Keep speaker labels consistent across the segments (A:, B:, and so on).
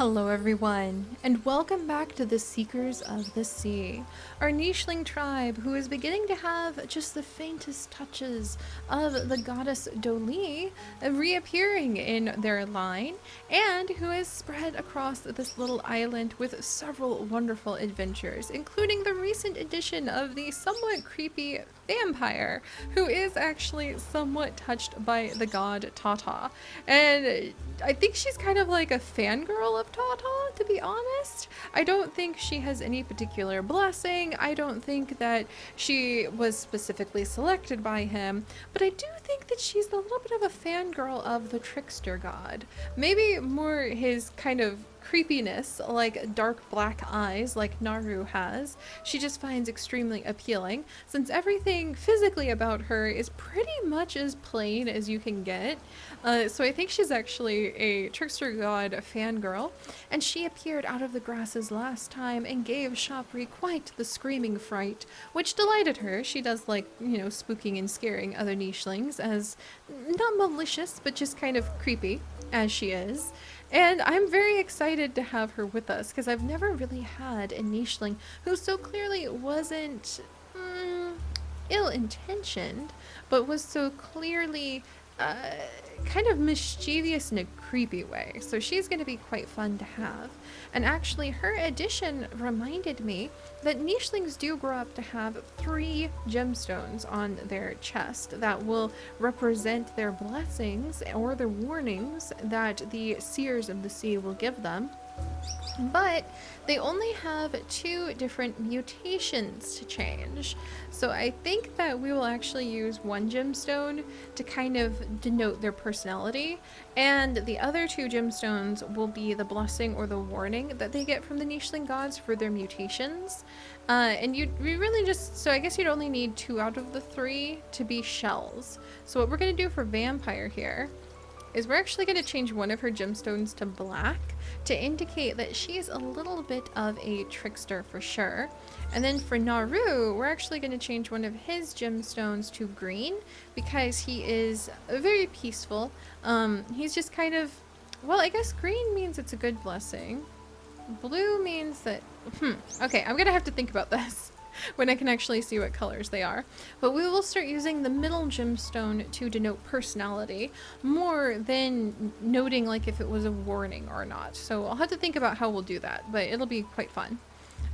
A: Hello everyone, and welcome back to the Seekers of the Sea, our Nicheling tribe who is beginning to have just the faintest touches of the goddess Doli reappearing in their line, and who is spread across this little island with several wonderful adventures, including the recent addition of the somewhat creepy vampire, who is actually somewhat touched by the god Tata. And I think she's kind of like a fangirl of Tata, to be honest. I don't think she has any particular blessing. I don't think that she was specifically selected by him, but I do think that she's a little bit of a fangirl of the trickster god. Maybe more his kind of creepiness, like dark black eyes like Naru has, she just finds extremely appealing, since everything physically about her is pretty much as plain as you can get. So I think she's actually a trickster god fangirl, and she appeared out of the grasses last time and gave Shopri quite the screaming fright, which delighted her. She does like, spooking and scaring other nichelings, as not malicious, but just kind of creepy as she is. And I'm very excited to have her with us because I've never really had a nicheling who so clearly wasn't ill-intentioned, but was so clearly kind of mischievous in a creepy way. So she's going to be quite fun to have. And actually, her addition reminded me that nichelings do grow up to have 3 gemstones on their chest that will represent their blessings or their warnings that the Seers of the Sea will give them. But they only have 2 different mutations to change. So I think that we will actually use 1 gemstone to kind of denote their personality, and the other 2 gemstones will be the blessing or the warning that they get from the nicheling gods for their mutations. And we really just, so I guess you'd only need 2 out of the 3 to be shells. So what we're going to do for vampire here is we're actually going to change one of her gemstones to black to indicate that she is a little bit of a trickster for sure. And then for Naru, we're actually going to change one of his gemstones to green because he is very peaceful. He's just kind of, well, I guess green means it's a good blessing. Blue means that, okay, I'm going to have to think about this when I can actually see what colors they are. But we will start using the middle gemstone to denote personality more than noting like if it was a warning or not. So I'll have to think about how we'll do that, but it'll be quite fun.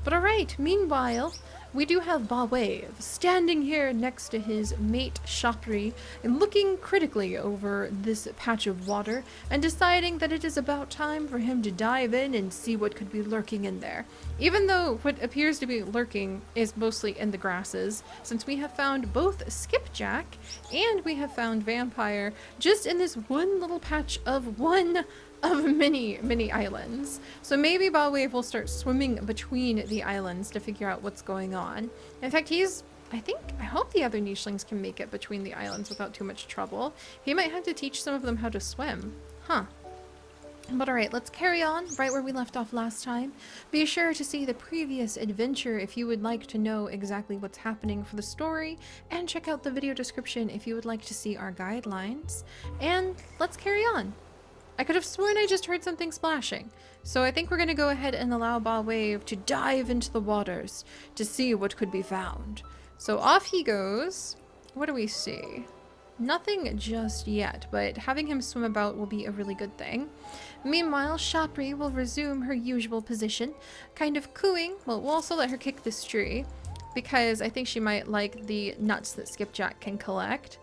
A: But alright, meanwhile, we do have Bawave standing here next to his mate Shopri and looking critically over this patch of water and deciding that it is about time for him to dive in and see what could be lurking in there. Even though what appears to be lurking is mostly in the grasses, since we have found both Skipjack and we have found Vampire just in this one little patch of one of many islands. So maybe Bawave will start swimming between the islands to figure out what's going on. In fact, I hope the other nichelings can make it between the islands without too much trouble. He might have to teach some of them how to swim. But alright, let's carry on right where we left off last time. Be sure to see the previous adventure if you would like to know exactly what's happening for the story, and check out the video description if you would like to see our guidelines. And let's carry on. I could have sworn I just heard something splashing, so I think we're going to go ahead and allow Bawave to dive into the waters to see what could be found. So off he goes. What do we see? Nothing just yet, but having him swim about will be a really good thing. Meanwhile, Shopri will resume her usual position, kind of cooing. Well, we'll also let her kick this tree, because I think she might like the nuts that Skipjack can collect.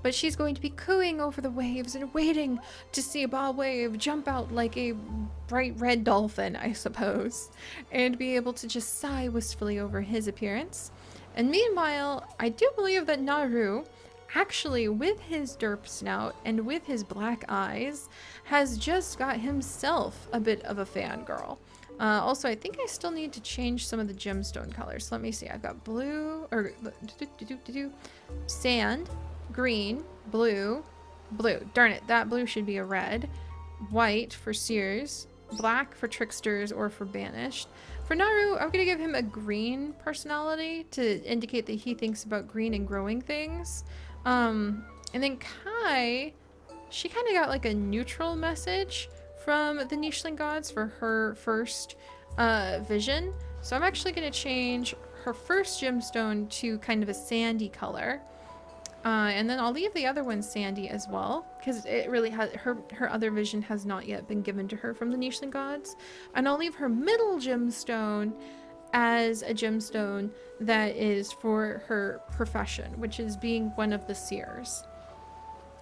A: But she's going to be cooing over the waves and waiting to see Bawave jump out like a bright red dolphin, I suppose, and be able to just sigh wistfully over his appearance. And meanwhile, I do believe that Naru, actually with his derp snout and with his black eyes, has just got himself a bit of a fangirl. Also, I think I still need to change some of the gemstone colors. Let me see. I've got blue, or sand, green, blue, darn it, that blue should be a red, white for Seers, black for tricksters or for banished. For Naru, I'm gonna give him a green personality to indicate that he thinks about green and growing things. And then Kai, she kind of got like a neutral message from the Nicheling gods for her first vision. So I'm actually going to change her first gemstone to kind of a sandy color. And then I'll leave the other one sandy as well, because it really has her other vision has not yet been given to her from the Nicheling gods. And I'll leave her middle gemstone as a gemstone that is for her profession, which is being one of the seers.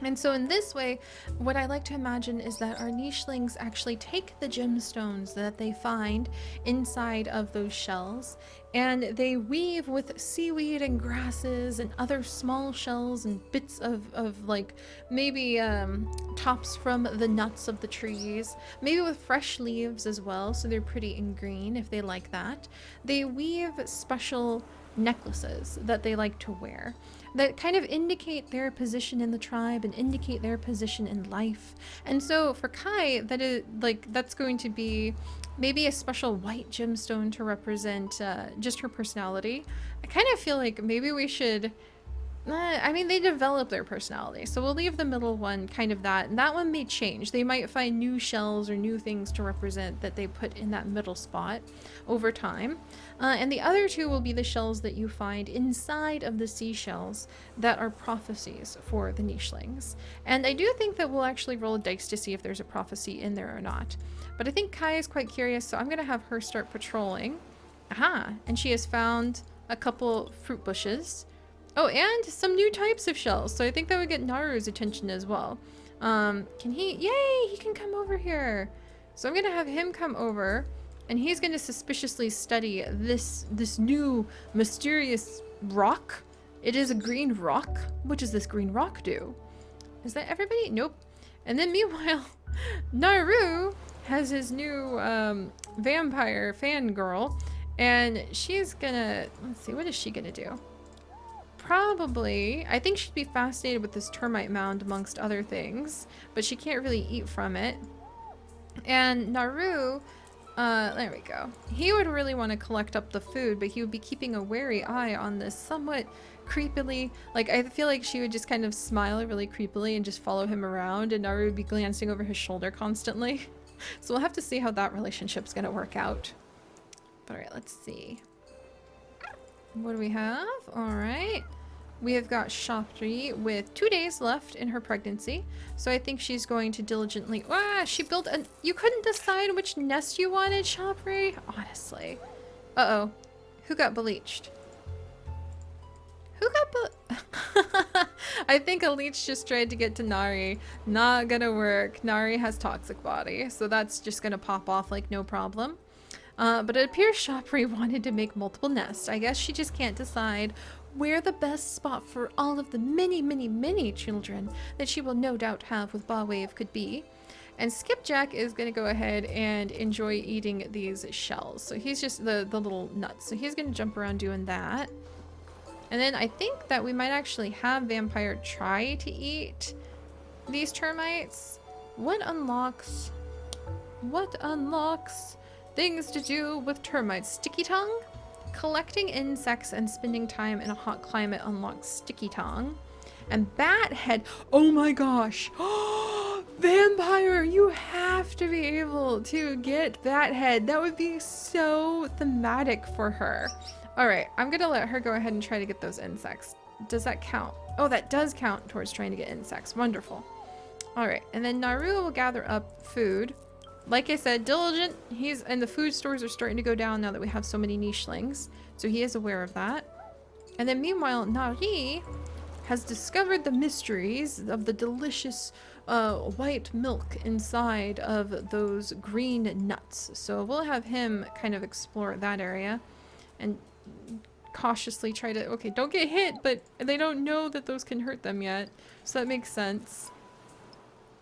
A: And so in this way, what I like to imagine is that our nichelings actually take the gemstones that they find inside of those shells, and they weave with seaweed and grasses and other small shells and bits of like maybe tops from the nuts of the trees, maybe with fresh leaves as well, so they're pretty and green if they like that. They weave special necklaces that they like to wear that kind of indicate their position in the tribe and indicate their position in life. And so for Kai, that is like, that's going to be maybe a special white gemstone to represent just her personality. I kind of feel like maybe we should I mean, they develop their personality, so we'll leave the middle one kind of that, and that one may change. They might find new shells or new things to represent that they put in that middle spot over time. And the other two will be the shells that you find inside of the seashells that are prophecies for the nichelings. And I do think that we'll actually roll a dice to see if there's a prophecy in there or not. But I think Kai is quite curious, so I'm going to have her start patrolling. Aha! And she has found a couple fruit bushes. Oh, and some new types of shells. So I think that would get Naru's attention as well. Can he? Yay! He can come over here. So I'm gonna have him come over, and he's gonna suspiciously study this new mysterious rock. It is a green rock. What does this green rock do? Is that everybody? Nope. And then meanwhile, Naru has his new vampire fangirl, and she's gonna, let's see, what is she gonna do? Probably, I think she'd be fascinated with this termite mound amongst other things, but she can't really eat from it. And Naru, there we go. He would really want to collect up the food, but he would be keeping a wary eye on this somewhat creepily. Like, I feel like she would just kind of smile really creepily and just follow him around, and Naru would be glancing over his shoulder constantly. So we'll have to see how that relationship's gonna work out. But alright, let's see. What do we have? Alright. We have got Shopri with 2 days left in her pregnancy. So I think she's going to diligently... Ah, she built a... You couldn't decide which nest you wanted, Shopri? Honestly. Uh-oh. Who got bleached? Who got I think a leech just tried to get to Nari. Not gonna work. Nari has toxic body, so that's just gonna pop off like no problem. But it appears Shopri wanted to make multiple nests. I guess she just can't decide where the best spot for all of the many children that she will no doubt have with Bawave could be. And Skipjack is going to go ahead and enjoy eating these shells. So he's just the little nuts. So he's going to jump around doing that. And then I think that we might actually have Vampire try to eat these termites. What unlocks things to do with termites? Sticky tongue? Collecting insects and spending time in a hot climate unlocks sticky tongue. And bat head. Oh my gosh. Vampire, you have to be able to get bat head. That would be so thematic for her. All right, I'm gonna let her go ahead and try to get those insects. Does that count? Oh, that does count towards trying to get insects. Wonderful. All right, and then Naru will gather up food. Like I said, diligent. And the food stores are starting to go down now that we have so many nichelings. So he is aware of that. And then meanwhile, Nari has discovered the mysteries of the delicious white milk inside of those green nuts. So we'll have him kind of explore that area and cautiously try to, okay, don't get hit, but they don't know that those can hurt them yet. So that makes sense.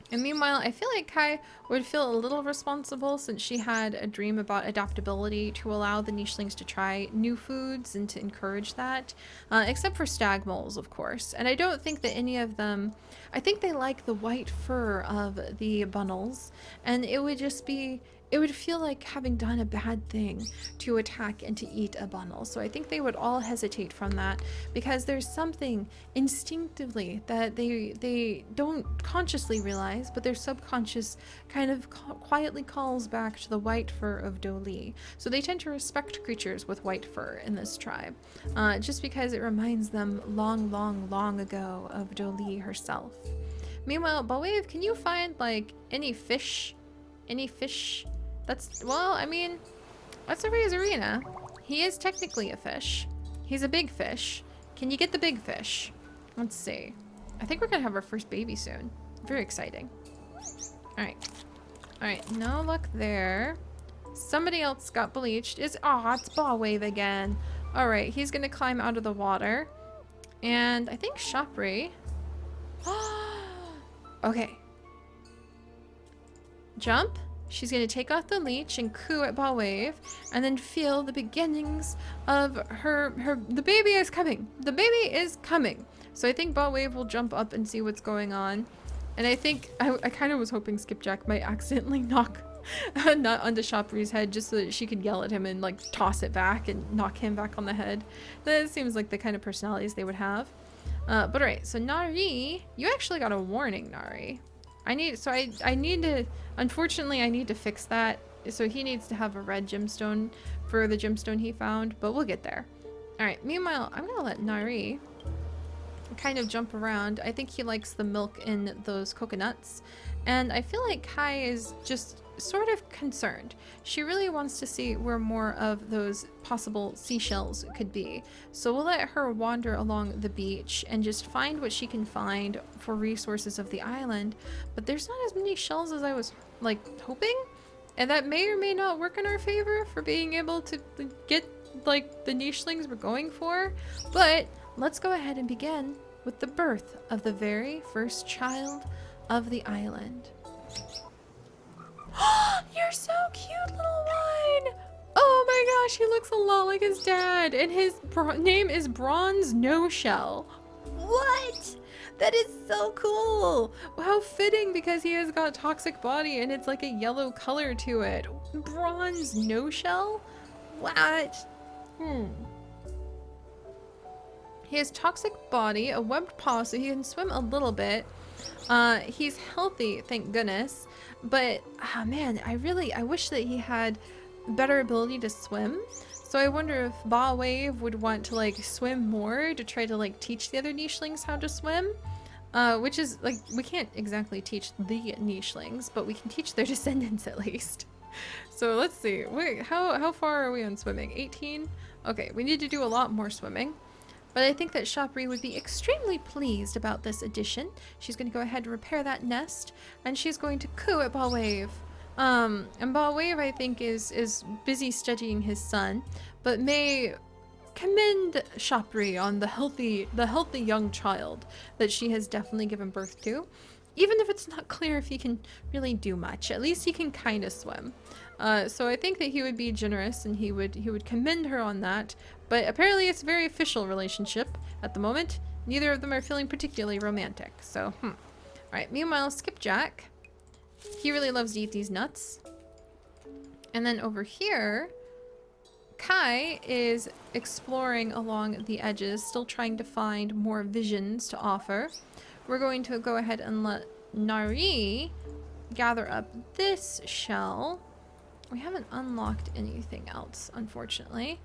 A: And meanwhile, I feel like Kai would feel a little responsible since she had a dream about adaptability to allow the nichelings to try new foods and to encourage that, except for stag moles, of course. And I don't think that any of them, I think they like the white fur of the bunnels, and it would just be it would feel like having done a bad thing to attack and to eat a bundle. So I think they would all hesitate from that, because there's something instinctively that they don't consciously realize, but their subconscious kind of quietly calls back to the white fur of Doli. So they tend to respect creatures with white fur in this tribe, just because it reminds them long, long, long ago of Doli herself. Meanwhile, Balwave, can you find like any fish? Any fish? That's, well, I mean, that's Aria's arena. He is technically a fish. He's a big fish. Can you get the big fish? Let's see. I think we're gonna have our first baby soon. Very exciting. Alright. Alright, no luck there. Somebody else got bleached. It's Ballwave again. Alright, he's gonna climb out of the water. And I think Shopri. Okay. Jump. She's going to take off the leech and coo at Ballwave, and then feel the beginnings of the baby is coming. The baby is coming. So I think Ballwave will jump up and see what's going on. And I think, I kind of was hoping Skipjack might accidentally knock a nut onto Shopri's head just so that she could yell at him and like toss it back and knock him back on the head. That seems like the kind of personalities they would have. But alright, so Nari, you actually got a warning, Nari. I need to, unfortunately, I need to fix that. So he needs to have a red gemstone for the gemstone he found, but we'll get there. All right, meanwhile, I'm gonna let Nari kind of jump around. I think he likes the milk in those coconuts. And I feel like Kai is just sort of concerned. She really wants to see where more of those possible seashells could be. So we'll let her wander along the beach and just find what she can find for resources of the island. But there's not as many shells as I was like hoping. And that may or may not work in our favor for being able to get like the nichelings we're going for. But let's go ahead and begin with the birth of the very first child of the island. You're so cute, little one! Oh my gosh, he looks a lot like his dad, and his name is Bronze No Shell. What? That is so cool! How fitting, because he has got toxic body and it's like a yellow color to it. Bronze No Shell? What? He has toxic body, a webbed paw, so he can swim a little bit. He's healthy, thank goodness. But, man, I wish that he had better ability to swim. So I wonder if Ballwave would want to, like, swim more to try to, like, teach the other nichelings how to swim. Which is, like, we can't exactly teach the nichelings, but we can teach their descendants at least. So let's see. Wait, how far are we on swimming? 18? Okay, we need to do a lot more swimming. But I think that Shopri would be extremely pleased about this addition. She's going to go ahead and repair that nest, and she's going to coo at Ballwave. And Ballwave, I think, is busy studying his son, but may commend Shopri on the healthy young child that she has definitely given birth to. Even if it's not clear if he can really do much, at least he can kind of swim. So I think that he would be generous and he would commend her on that. But apparently it's a very official relationship at the moment. Neither of them are feeling particularly romantic. So, Alright, meanwhile, Skipjack, he really loves to eat these nuts. And then over here, Kai is exploring along the edges, still trying to find more visions to offer. We're going to go ahead and let Nari gather up this shell. We haven't unlocked anything else, unfortunately.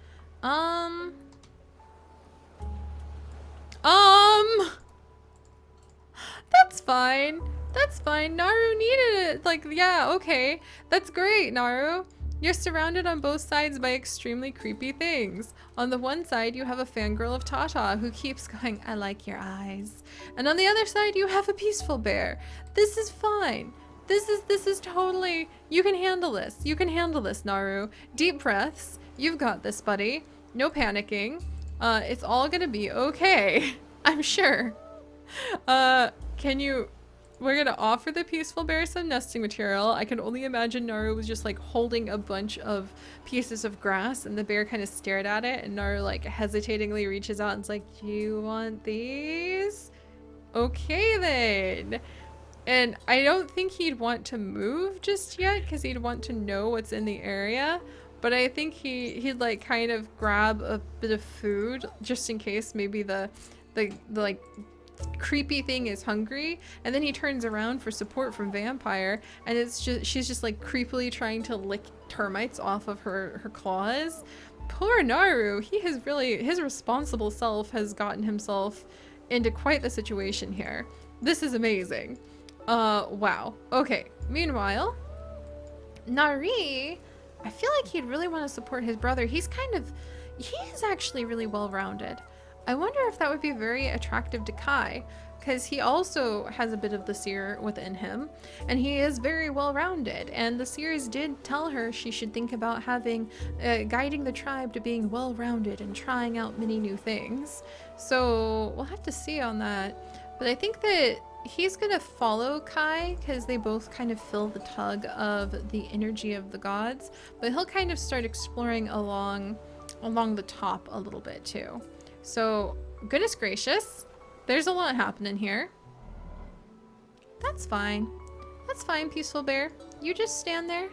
A: That's fine. That's fine. Naru needed it. Like, yeah, okay. That's great, Naru. You're surrounded on both sides by extremely creepy things. On the one side, you have a fangirl of Tata who keeps going, I like your eyes. And on the other side, you have a peaceful bear. This is fine. This is totally, you can handle this. You can handle this, Naru. Deep breaths. You've got this, buddy. No panicking. It's all gonna be okay. I'm sure. We're gonna offer the peaceful bear some nesting material. I can only imagine Naru was just like holding a bunch of pieces of grass and the bear kind of stared at it and Naru like hesitatingly reaches out and's like, do you want these? Okay then. And I don't think he'd want to move just yet because he'd want to know what's in the area. But I think he'd like kind of grab a bit of food just in case maybe the like creepy thing is hungry, and then he turns around for support from Vampire, and she's just like creepily trying to lick termites off of her claws. Poor Naru, he has really, his responsible self has gotten himself into quite the situation here. This is amazing. Wow. Okay, meanwhile, Nari, I feel like he'd really want to support his brother. He is actually really well-rounded. I wonder if that would be very attractive to Kai, because he also has a bit of the seer within him, and he is very well-rounded. And the seers did tell her she should think about having, guiding the tribe to being well-rounded and trying out many new things. So we'll have to see on that. But I think that he's gonna follow Kai because they both kind of feel the tug of the energy of the gods, but he'll kind of start exploring along the top a little bit too. So, goodness gracious, there's a lot happening here. That's fine. That's fine, Peaceful Bear. You just stand there.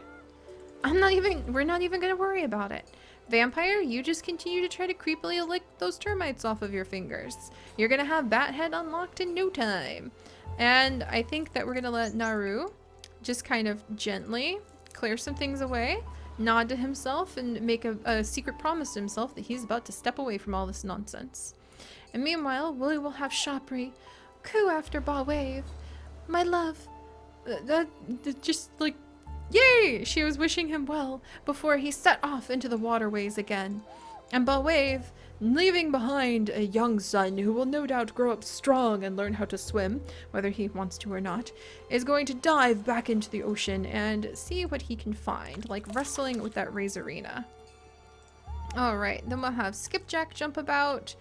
A: We're not even gonna worry about it. Vampire, you just continue to try to creepily lick those termites off of your fingers. You're gonna have Bathead unlocked in no time. And I think that we're gonna let Naru just kind of gently clear some things away, nod to himself, and make a secret promise to himself that he's about to step away from all this nonsense. And meanwhile, Willie will have Shopri coo after Ba Wave. My love, just like, yay! She was wishing him well before he set off into the waterways again. And Ba Wave, leaving behind a young son who will no doubt grow up strong and learn how to swim, whether he wants to or not, is going to dive back into the ocean and see what he can find, like wrestling with that Razorina. Alright, then we'll have Skipjack jump about.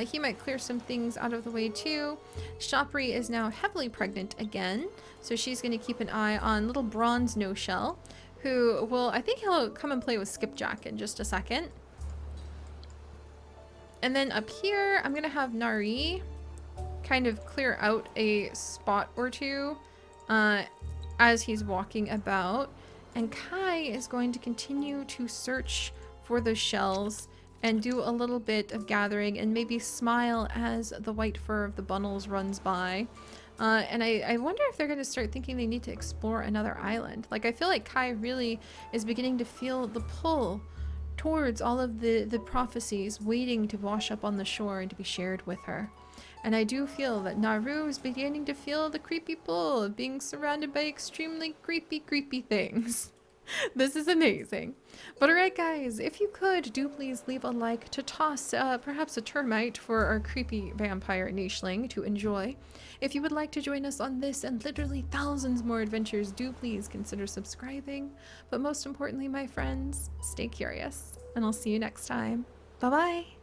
A: He might clear some things out of the way too. Shopri is now heavily pregnant again, so she's going to keep an eye on little Bronze No Shell, who will, I think he'll come and play with Skipjack in just a second. And then up here, I'm going to have Nari kind of clear out a spot or two as he's walking about. And Kai is going to continue to search for the shells and do a little bit of gathering and maybe smile as the white fur of the bundles runs by. And I wonder if they're going to start thinking they need to explore another island. Like, I feel like Kai really is beginning to feel the pull towards all of the prophecies waiting to wash up on the shore and to be shared with her. And I do feel that Naru is beginning to feel the creepy pull of being surrounded by extremely creepy things. This is amazing. But alright guys, if you could, do please leave a like to toss perhaps a termite for our creepy vampire Nicheling to enjoy. If you would like to join us on this and literally thousands more adventures, do please consider subscribing. But most importantly, my friends, stay curious, and I'll see you next time. Bye bye!